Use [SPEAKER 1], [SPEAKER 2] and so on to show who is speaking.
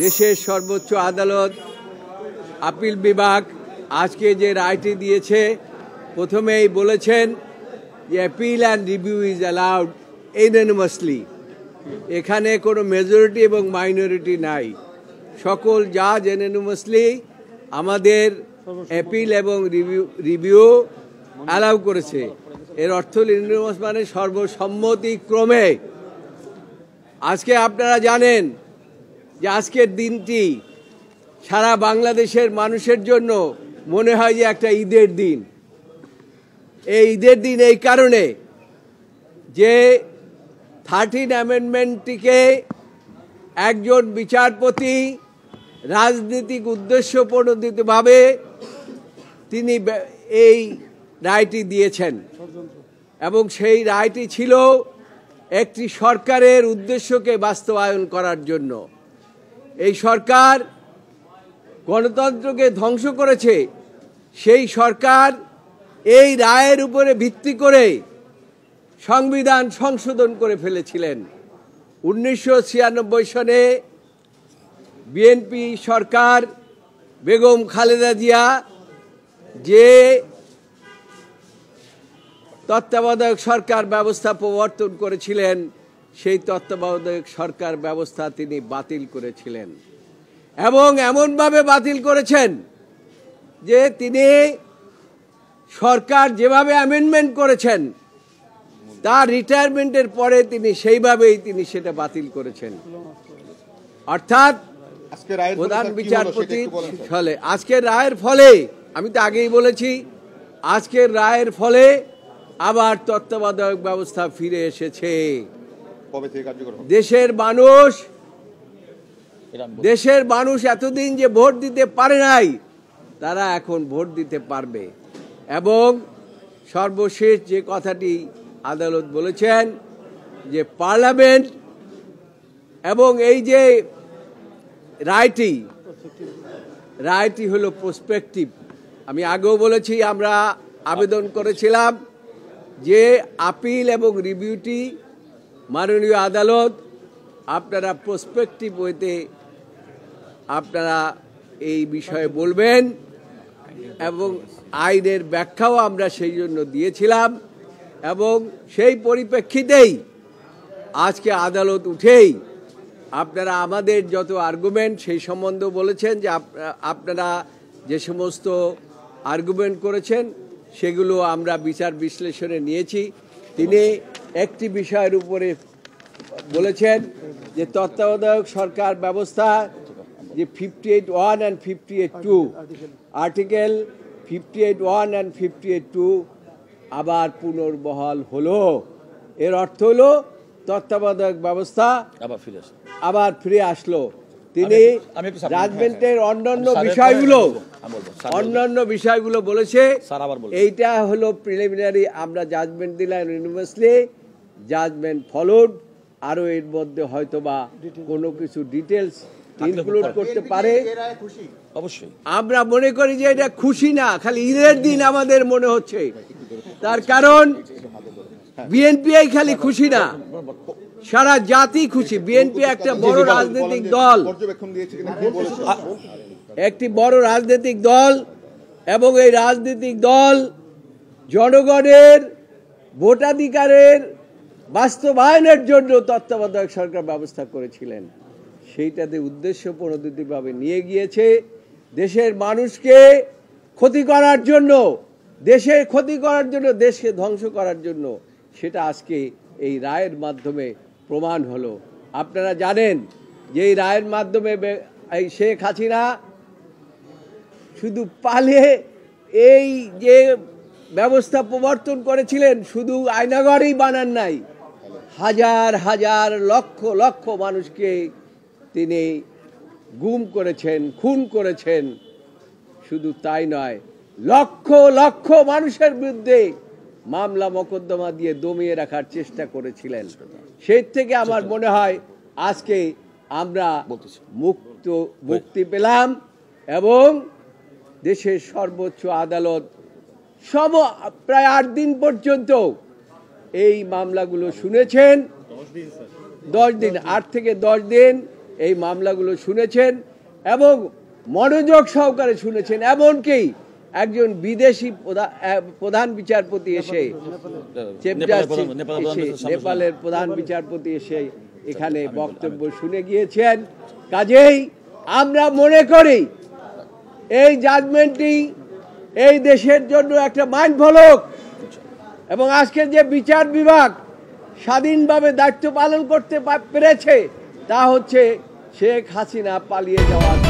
[SPEAKER 1] দেশের সর্বোচ্চ আদালত আপিল বিভাগ আজকে যে রায়টি দিয়েছে, প্রথমেই বলেছেন যে appeal and review is allowed unanimously. এখানে কোনো মেজরিটি এবং মাইনরিটি নাই, সকল জাজ ইউনানিমাসলি আমাদের অ্যাপিল এবং রিভিউ অ্যালাউ করেছে। এর অর্থ ইউনানিমাস মানে সর্বসম্মতিক্রমে। আজকে আপনারা জানেন যে আজকের দিনটি সারা বাংলাদেশের মানুষের জন্য মনে হয় যে একটা ঈদের দিন। এই ঈদের দিন এই কারণে যে 13 অ্যামেন্ডমেন্টটিকে একজন বিচারপতি রাজনৈতিক উদ্দেশ্য প্রণোদিতভাবে তিনি এই রায়টি দিয়েছেন, এবং সেই রায়টি ছিল একটি সরকারের উদ্দেশ্যকে বাস্তবায়ন করার জন্য। এই সরকার গণতন্ত্রকে ধ্বংস করেছে, সেই সরকার এই রায়ের উপরে ভিত্তি করে সংবিধান সংশোধন করে ফেলেছিলেন। 1996 সনে বিএনপি সরকার বেগম খালেদা জিয়া যে তত্ত্বাবধায়ক সরকার ব্যবস্থা প্রবর্তন করেছিলেন, সেই তত্ত্বাবধায়ক সরকার ব্যবস্থা তিনি বাতিল করেছিলেন, এবং এমনভাবে বাতিল করেছেন যে তিনি সরকার যেভাবে অ্যামেন্ডমেন্ট করেছেন তার রিটায়ারমেন্টের পরে তিনি সেইভাবেই তিনি সেটা বাতিল করেছেন। অর্থাৎ প্রধান বিচারপতি ফলে আজকের রায়ের ফলে, আমি তো আগেই বলেছি, আজকের রায়ের ফলে আবার তত্ত্বাবধায়ক ব্যবস্থা ফিরে এসেছে। দেশের মানুষ এতদিন যে ভোট দিতে পারে নাই, তারা এখন ভোট দিতে পারবে। এবং সর্বশেষ যে কথাটি আদালত বলেছেন যে পার্লামেন্ট এবং এই যে রায়টি হলো প্রসপেক্টিভ। আমি আগেও বলেছি, আমরা আবেদন করেছিলাম যে আপিল এবং রিভিউটি মাননীয় আদালত আপনারা প্রসপেক্টিভ ওয়েতে আপনারা এই বিষয়ে বলবেন, এবং আইনের ব্যাখ্যাও আমরা সেই জন্য দিয়েছিলাম। এবং সেই পরিপ্রেক্ষিতেই আজকে আদালত উঠেই আপনারা আমাদের যত আর্গুমেন্ট সেই সম্বন্ধে বলেছেন যে আপনারা যে সমস্ত আর্গুমেন্ট করেছেন সেগুলো আমরা বিচার বিশ্লেষণে নিয়েছি। তিনি একটি বিষয়ের উপরে বলেছেন যে তত্ত্বাবধায়ক সরকার ব্যবস্থা যে 58(1) and 58(2) আর্টিকেল 58(1) and 58(2) আবার পুনর্বহাল হলো। এর অর্থ হলো তত্ত্বাবধায়ক ব্যবস্থা আবার ফিরে আসলো। তিনি জাজমেন্টের অন্যান্য বিষয়গুলো বলেছে, এইটা হলো প্রিলিমিনারি, আমরা জাজমেন্ট দিলাম ইউনিভার্সালি, জাজমেন্ট ফলোড, আরো এর মধ্যে হয়তোবা কোনো কিছু ডিটেলস ইনক্লুড করতে পারে। অবশ্যই আমরা মনে করি যে এটা খুশি না, খালি ঈদের দিন আমাদের মনে হচ্ছে। তার কারণ বিএনপি খালি খুশি না, সারা জাতি খুশি। বিএনপি একটা বড় রাজনৈতিক দল, একটি বড় রাজনৈতিক দল, এবং এই রাজনৈতিক দল জনগণের ভোটাধিকারের বাস্তবায়নের জন্য তত্ত্বাবধায়ক সরকার ব্যবস্থা করেছিলেন। সেইটাতে উদ্দেশ্য প্রণোদিতভাবে নিয়ে গিয়েছে দেশের মানুষকে ক্ষতি করার জন্য, দেশের ক্ষতি করার জন্য, দেশকে ধ্বংস করার জন্য। সেটা আজকে এই রায়ের মাধ্যমে প্রমাণ হলো। আপনারা জানেন যে এই রায়ের মাধ্যমে এই শেখ হাসিনা শুধু পালিয়ে এই যে ব্যবস্থা প্রবর্তন করেছিলেন, শুধু আয়নাঘরেই বানান নাই, হাজার হাজার লক্ষ লক্ষ মানুষকে তিনি গুম করেছেন, খুন করেছেন। শুধু তাই নয়, লক্ষ লক্ষ মানুষের বিরুদ্ধে মামলা মোকদ্দমা দিয়ে দমিয়ে রাখার চেষ্টা করেছিলেন। সেই থেকে আমার মনে হয় আজকে আমরা মুক্তি পেলাম, এবং দেশের সর্বোচ্চ আদালত প্রায় 8 দিন পর্যন্ত এই মামলাগুলো শুনেছেন। 10 দিন, 8 থেকে 10 দিন এই মামলাগুলো শুনেছেন এবং মনোযোগ সহকারে শুনেছেন। এমনকি একজন বিদেশি প্রধান বিচারপতি এসে চিফ জাস্টিস নেপালের প্রধান বিচারপতি এসে এখানে বক্তব্য শুনে গিয়েছেন। কাজেই আমরা মনে করি এই জাজমেন্টটি এই দেশের জন্য একটা মাইলফলক এবং আজকে যে বিচার বিভাগ স্বাধীনভাবে দায়িত্ব পালন করতে পেরেছে তা হচ্ছে শেখ হাসিনা পালিয়ে যাওয়ার